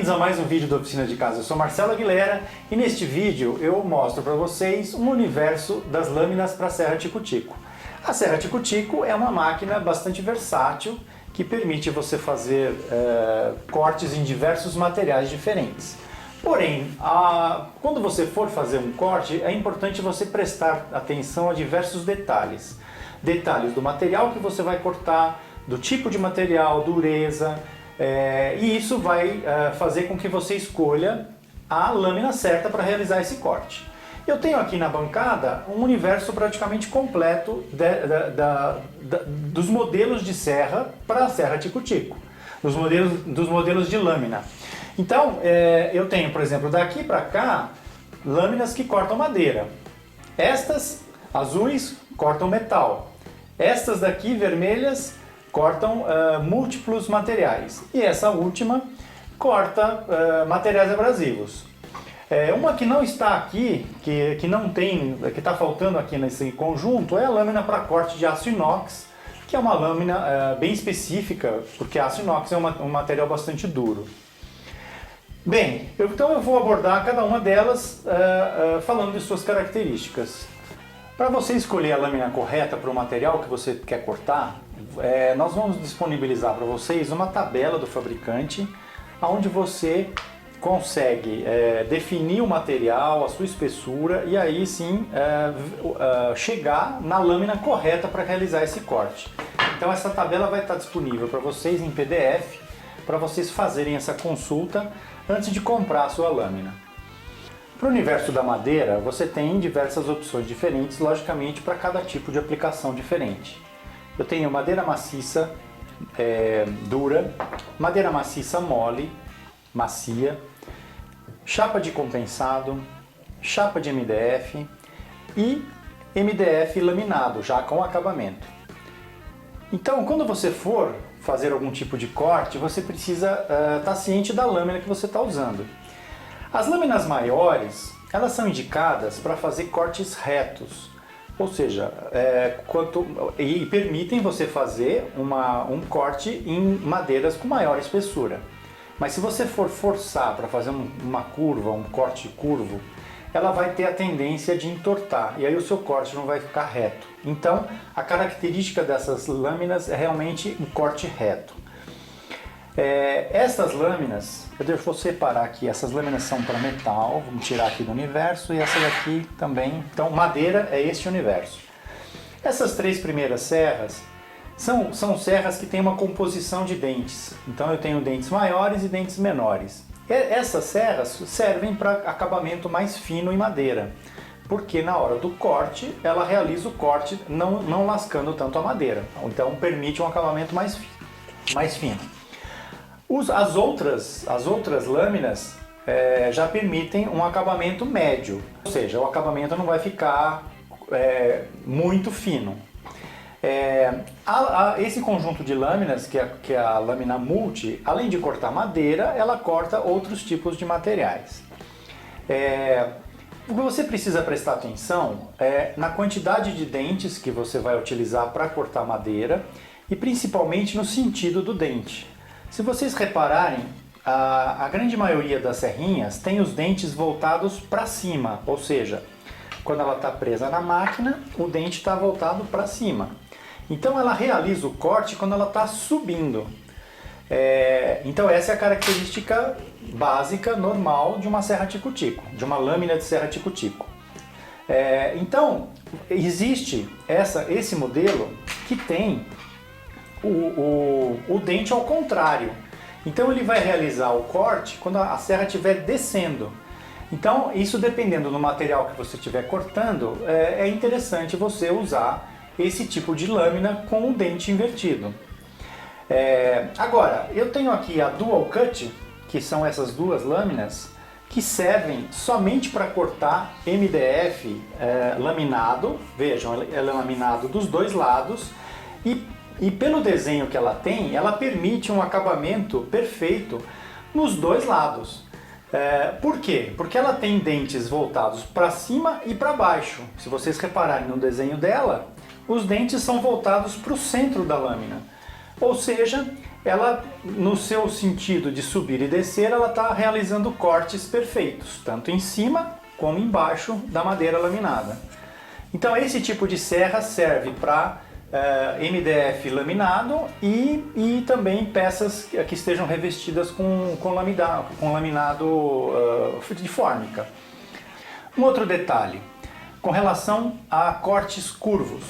Bem-vindos a mais um vídeo da Oficina de Casa. Eu sou Marcelo Aguilera e neste vídeo eu mostro para vocês um universo das lâminas para a Serra Tico-Tico. A Serra Tico-Tico é uma máquina bastante versátil que permite você fazer cortes em diversos materiais diferentes. Porém, quando você for fazer um corte, é importante você prestar atenção a diversos detalhes. Detalhes do material que você vai cortar, do tipo de material, dureza, e isso vai fazer com que você escolha a lâmina certa para realizar esse corte. Eu tenho aqui na bancada um universo praticamente completo dos modelos de serra para a Serra Tico-Tico, dos modelos de lâmina. Então, eu tenho, por exemplo, daqui para cá, lâminas que cortam madeira. Estas azuis cortam metal. Estas daqui, vermelhas, cortam múltiplos materiais. E essa última corta materiais abrasivos. Uma que não está aqui, que não tem, que está faltando aqui nesse conjunto, é a lâmina para corte de aço inox, que é uma lâmina bem específica, porque aço inox é um material bastante duro. Bem, então eu vou abordar cada uma delas falando de suas características. Para você escolher a lâmina correta para o material que você quer cortar, nós vamos disponibilizar para vocês uma tabela do fabricante, onde você consegue definir o material, a sua espessura e aí sim chegar na lâmina correta para realizar esse corte. Então essa tabela vai estar disponível para vocês em PDF, para vocês fazerem essa consulta antes de comprar a sua lâmina. Para o universo da madeira, você tem diversas opções diferentes, logicamente para cada tipo de aplicação diferente. Eu tenho madeira maciça dura, madeira maciça mole, macia, chapa de compensado, chapa de MDF e MDF laminado, já com acabamento. Então, quando você for fazer algum tipo de corte, você precisa estar ciente da lâmina que você está usando. As lâminas maiores, elas são indicadas para fazer cortes retos, ou seja, e permitem você fazer um corte em madeiras com maior espessura. Mas se você for forçar para fazer uma curva, um corte curvo, ela vai ter a tendência de entortar e aí o seu corte não vai ficar reto. Então, a característica dessas lâminas é realmente um corte reto. Essas lâminas, eu vou separar aqui, essas lâminas são para metal, vamos tirar aqui do universo, e essa daqui também, então madeira é este universo. Essas três primeiras serras são serras que têm uma composição de dentes, então eu tenho dentes maiores e dentes menores. Essas serras servem para acabamento mais fino em madeira, porque na hora do corte, ela realiza o corte não lascando tanto a madeira, então permite um acabamento mais fino. As outras lâminas já permitem um acabamento médio, ou seja, o acabamento não vai ficar muito fino. Esse conjunto de lâminas, que é a lâmina multi, além de cortar madeira, ela corta outros tipos de materiais. O que você precisa prestar atenção é na quantidade de dentes que você vai utilizar para cortar madeira e principalmente no sentido do dente. Se vocês repararem, a grande maioria das serrinhas tem os dentes voltados para cima, ou seja, quando ela está presa na máquina, o dente está voltado para cima. Então ela realiza o corte quando ela está subindo. Então essa é a característica básica, normal de uma serra Tico-Tico, de uma lâmina de serra Tico-Tico. Então existe esse modelo que tem o dente ao contrário. Então ele vai realizar o corte quando a serra estiver descendo. Então isso, dependendo do material que você estiver cortando, é interessante você usar esse tipo de lâmina com o dente invertido. Agora, eu tenho aqui a Dual Cut, que são essas duas lâminas, que servem somente para cortar MDF laminado. Vejam, é laminado dos dois lados e pelo desenho que ela tem, ela permite um acabamento perfeito nos dois lados. Por quê? Porque ela tem dentes voltados para cima e para baixo. Se vocês repararem no desenho dela, os dentes são voltados para o centro da lâmina. Ou seja, ela, no seu sentido de subir e descer, ela está realizando cortes perfeitos, tanto em cima como embaixo da madeira laminada. Então esse tipo de serra serve para MDF laminado e também peças que estejam revestidas com laminado de fórmica. Um outro detalhe, com relação a cortes curvos.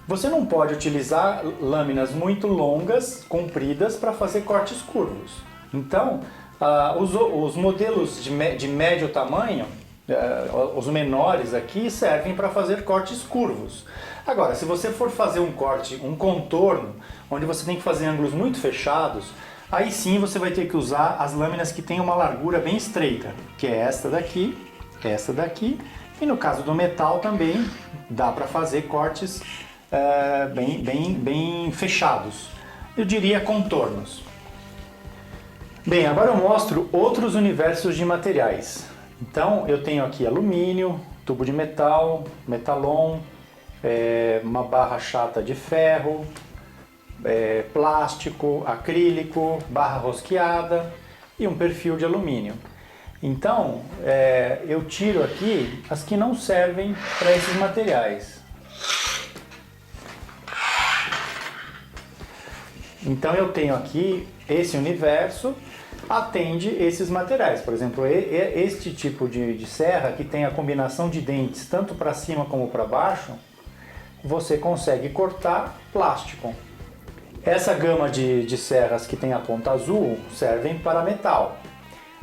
Você não pode utilizar lâminas muito longas, compridas, para fazer cortes curvos. Então, os modelos de médio tamanho, os menores aqui, servem para fazer cortes curvos. Agora, se você for fazer um corte, um contorno, onde você tem que fazer ângulos muito fechados, aí sim você vai ter que usar as lâminas que têm uma largura bem estreita, que é esta daqui, e no caso do metal também dá para fazer cortes bem fechados. Eu diria contornos. Bem, agora eu mostro outros universos de materiais. Então eu tenho aqui alumínio, tubo de metal, metalon, uma barra chata de ferro, plástico, acrílico, barra rosqueada e um perfil de alumínio. Então eu tiro aqui as que não servem para esses materiais. Então eu tenho aqui esse universo, atende esses materiais. Por exemplo, este tipo de serra que tem a combinação de dentes tanto para cima como para baixo, você consegue cortar plástico. Essa gama de serras que tem a ponta azul servem para metal.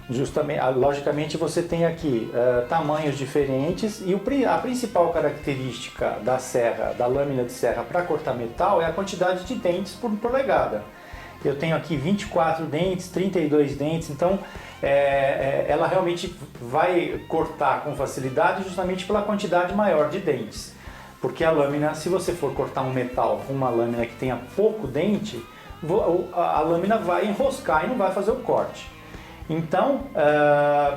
Justamente, logicamente você tem aqui tamanhos diferentes e a principal característica da serra, da lâmina de serra para cortar metal é a quantidade de dentes por polegada. Eu tenho aqui 24 dentes, 32 dentes, então ela realmente vai cortar com facilidade justamente pela quantidade maior de dentes. Porque a lâmina, se você for cortar um metal com uma lâmina que tenha pouco dente, a lâmina vai enroscar e não vai fazer o corte. Então,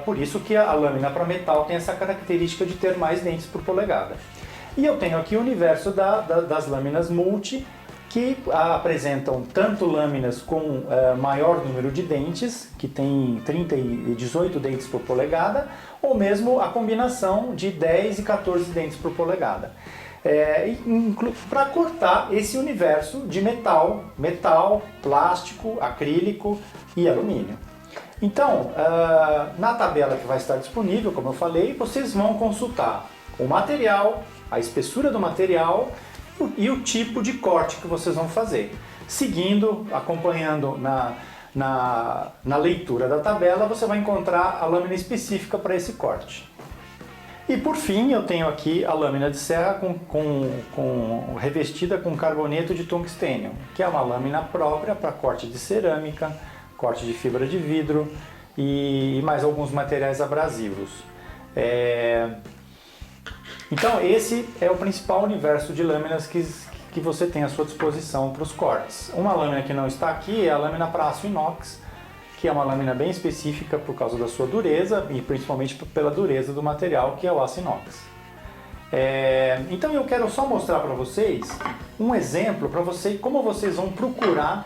por isso que a lâmina para metal tem essa característica de ter mais dentes por polegada. E eu tenho aqui o universo das lâminas multi, que apresentam tanto lâminas com maior número de dentes, que tem 30 e 18 dentes por polegada, ou mesmo a combinação de 10 e 14 dentes por polegada. Para cortar esse universo de metal, plástico, acrílico e alumínio. Então, na tabela que vai estar disponível, como eu falei, vocês vão consultar o material, a espessura do material e o tipo de corte que vocês vão fazer. Seguindo, acompanhando na leitura da tabela, você vai encontrar a lâmina específica para esse corte. E por fim, eu tenho aqui a lâmina de serra revestida com carboneto de tungstênio, que é uma lâmina própria para corte de cerâmica, corte de fibra de vidro e mais alguns materiais abrasivos. Então esse é o principal universo de lâminas que você tem à sua disposição para os cortes. Uma lâmina que não está aqui é a lâmina para aço inox, que é uma lâmina bem específica por causa da sua dureza e principalmente pela dureza do material, que é o aço inox. Então eu quero só mostrar para vocês um exemplo para como vocês vão procurar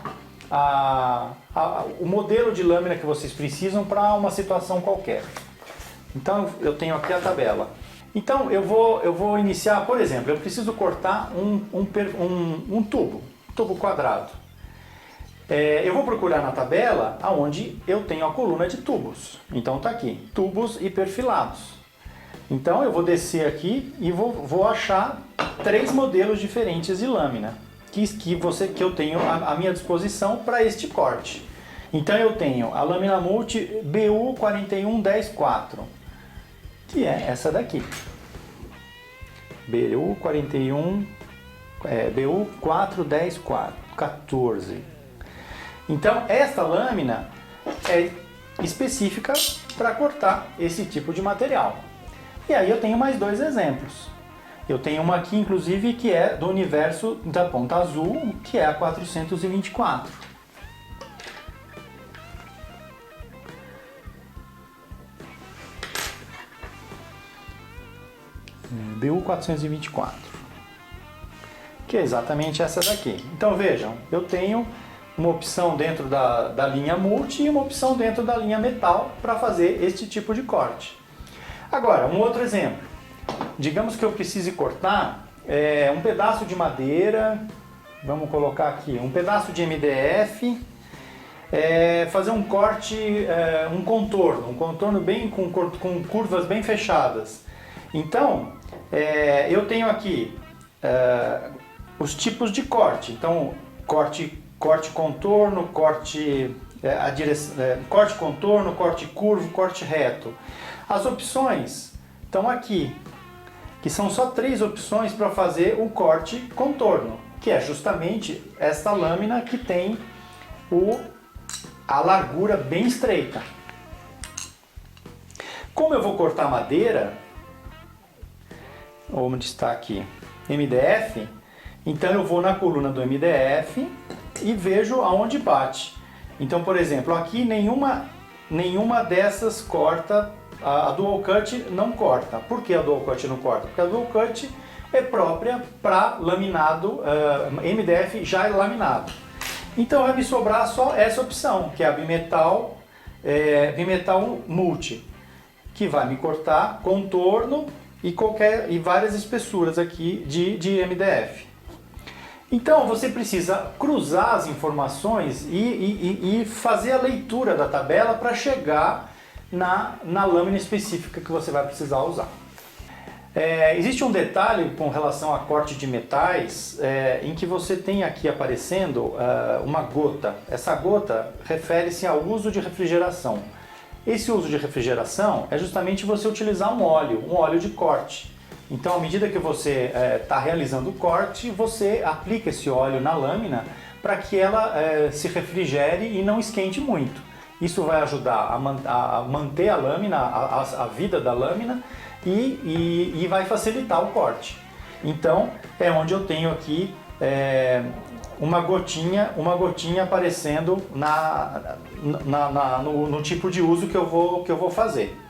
o modelo de lâmina que vocês precisam para uma situação qualquer. Então eu tenho aqui a tabela. Então eu vou iniciar, por exemplo, eu preciso cortar um tubo quadrado. Eu vou procurar na tabela onde eu tenho a coluna de tubos. Então está aqui, tubos e perfilados. Então eu vou descer aqui e vou achar 3 modelos diferentes de lâmina que eu tenho à minha disposição para este corte. Então eu tenho a lâmina multi BU 4110-4, que é essa daqui. BU 410-14. Então esta lâmina é específica para cortar esse tipo de material. E aí eu tenho mais 2 exemplos. Eu tenho uma aqui, inclusive, que é do universo da ponta azul, que é a 424. BU 424. que é exatamente essa daqui. Então vejam, eu tenho uma opção dentro da linha multi e uma opção dentro da linha metal para fazer este tipo de corte. Agora, um outro exemplo. Digamos que eu precise cortar um pedaço de madeira, vamos colocar aqui, um pedaço de MDF, fazer um corte, um contorno bem com curvas bem fechadas. Então, eu tenho aqui os tipos de corte. Então, corte contorno, corte contorno, corte curvo, corte reto. As opções estão aqui, que são só 3 opções para fazer o corte contorno, que é justamente esta lâmina que tem a largura bem estreita. Como eu vou cortar madeira, onde está aqui, MDF, então eu vou na coluna do MDF e vejo aonde bate. Então, por exemplo, aqui nenhuma dessas corta, a Dual Cut não corta. Por que a Dual Cut não corta? Porque a Dual Cut é própria para laminado, MDF já é laminado. Então vai me sobrar só essa opção, que é a Bimetal, Bimetal Multi, que vai me cortar contorno e várias espessuras aqui de MDF. Então você precisa cruzar as informações e fazer a leitura da tabela para chegar na lâmina específica que você vai precisar usar. Existe um detalhe com relação a corte de metais, em que você tem aqui aparecendo uma gota. Essa gota refere-se ao uso de refrigeração. Esse uso de refrigeração é justamente você utilizar um óleo de corte. Então, à medida que você está realizando o corte, você aplica esse óleo na lâmina para que ela se refrigere e não esquente muito. Isso vai ajudar a manter a lâmina, a vida da lâmina e vai facilitar o corte. Então, é onde eu tenho aqui uma gotinha aparecendo no tipo de uso que eu vou fazer.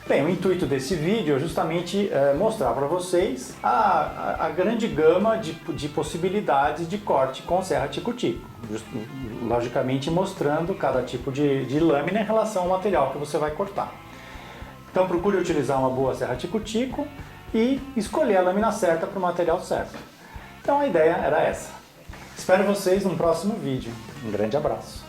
Bem, o intuito desse vídeo é justamente mostrar para vocês a grande gama de possibilidades de corte com serra tico-tico. Logicamente mostrando cada tipo de lâmina em relação ao material que você vai cortar. Então procure utilizar uma boa serra tico-tico e escolher a lâmina certa para o material certo. Então a ideia era essa. Espero vocês no próximo vídeo. Um grande abraço.